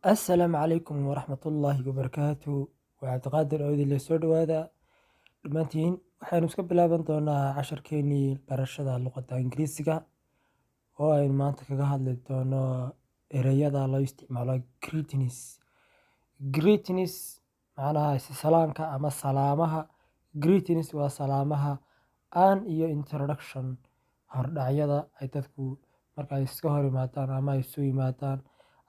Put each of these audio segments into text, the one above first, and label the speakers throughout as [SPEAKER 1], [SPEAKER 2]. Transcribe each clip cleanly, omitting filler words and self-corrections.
[SPEAKER 1] Assalaamu calaykum waraxmatullaahi wabarakaatuh. Waa Cabdiqaadir oo idin soo dhawaada dhammaantiin. Waxaynu iska bilaaban doonaa casharkeenii barashada luqadda Ingiriisiga oo aynu maanta kaga hadli doono ereyada loo isticmaalo greetings. Greetings macnaha salaamka ama salaamaha. Greetings waa salaamaha iyo introduction hordhacyada ay dadku marka ay iska hor yimaadaan ama ay isu yimaadaan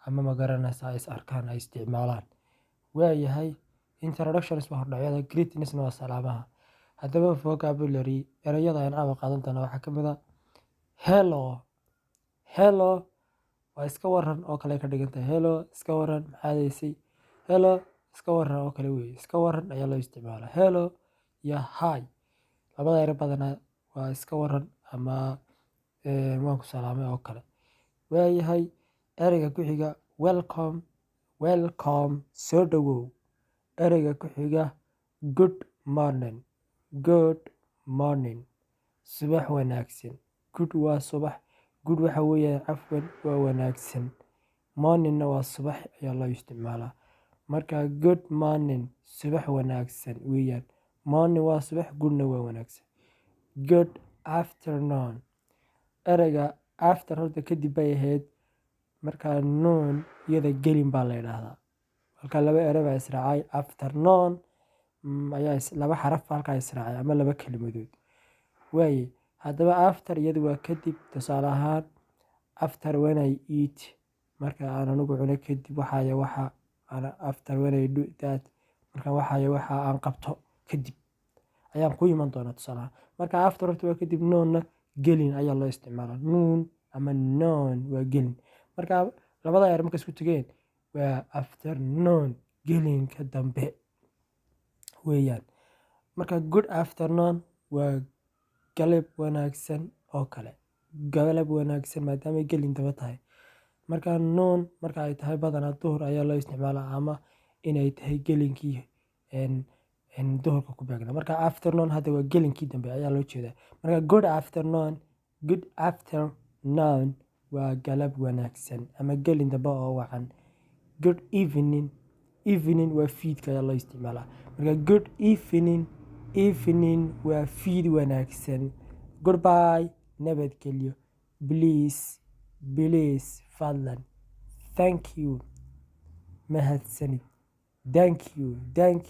[SPEAKER 1] ama magaranaysa ay is arkaan ay isticmaalaan. Waayahay introductions waa hordhacyada, greetings waa salaamaha. Haddaba vocabulary ereyada aan caawa qaadan doona waxaa ka mid ah hello. Hello waa iska waran oo kale ka dhigantahay. Hello iska waran maxaad haysay. Hello iska waran oo kale weeye. Iska waran ayaa loo isticmaalaa. Hello iyo hi labada erey badanaa waa iska waran ama waan ku salaamay oo kale. Waayahay ereyga ku xiga welcome. Welcome soo dhawow. Ereyga ku xiga good morning. Good morning subax wanaagsan. Good waa subax. Good waxa weeye cafwan waa wanaagsan. Morningna waa subax ayaa loo isticmaalaa. Marka good morning subax wanaagsan weeyaan. Morning waa subax, goodna waa wanaagsan. Good afternoon. Ereyga after horta kadib bay ahayd, marka noon iyada gelin baa la yidhaahdaa. Marka laba erey baa israacay afternoon ayaa laba xaraf halkaa israacay ama laba kelimadood. Waaye haddaba after iyadu waa kadib. Tusaale ahaan after when I eat, marka aan anigu cuno kadib waxa after when I do that, marka waxa aan qabto kadib ayaan ku iman doonaa tusaale ahaan. Marka after horta waa kadib, noonna gelin ayaa loo isticmaalaa. Noon ama noon waa gelin. Marka labada erey marka isku tageen waa afternoon gelinka dambe weeyaan. Marka good afternoon waa galab wanaagsan oo kale. Galab wanaagsan maadaama gelin daba tahay. Marka noon marka ay tahay badanaa duhur ayaa loo isticmaalaa ama inay tahay gelinkii duhurka ku beegna. Marka afternoon hadda waa gelinkii dambe ayaa loo jeedaa. Marka good afternoon waa galab wanaagsan ama gelin dambe oo wacan. Good evening. Evening waa fiidka ayaa loo isticmaalaa. Marka good evening waa fiid wanaagsan. Goodbye nabadgelyo. Please fadlan. Thank you mahadsanid. Thank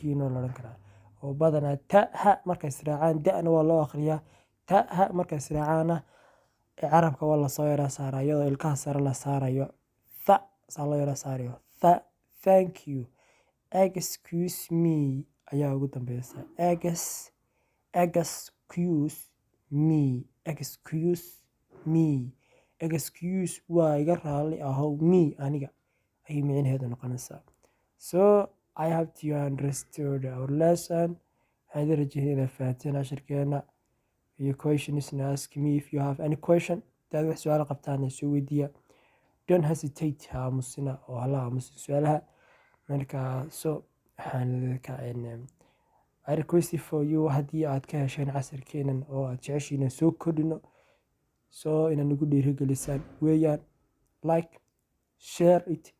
[SPEAKER 1] you noo la odhan karaa. Oo badanaa ha markay israacaan da'na waa loo akhriyaa. Ha markay israacaana carabka waa la soo yara saaraa iyadoo ilkaha sare la saarayo. Saa loo yara saarayo. Thank you. Excuse me ayaa ugu dambeysa. Excuse waa iga raali ahow. Me aniga ayay micnaheedu noqonaysaa. So I hope you understood our lesson. Waxaan idin rajeynaa inaad fahanteen casharkeena. Your questions ask me if you have any question. Hadaad wax su'aalo qabtaan soo weydiiya. Don't hesitate ha aamusina oo hala aamusin su'aalaha. Marka waxaan I request for you haddii aad ka hesheen casharkeenan oo aad jeceshiina soo kordhino inaan ugu dhiirigelisaan weeyaan. Like, share it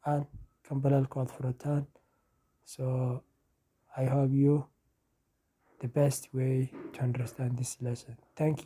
[SPEAKER 1] and kambalaalka aad furataan. So I hope you the best way to understand this lesson. Thank you.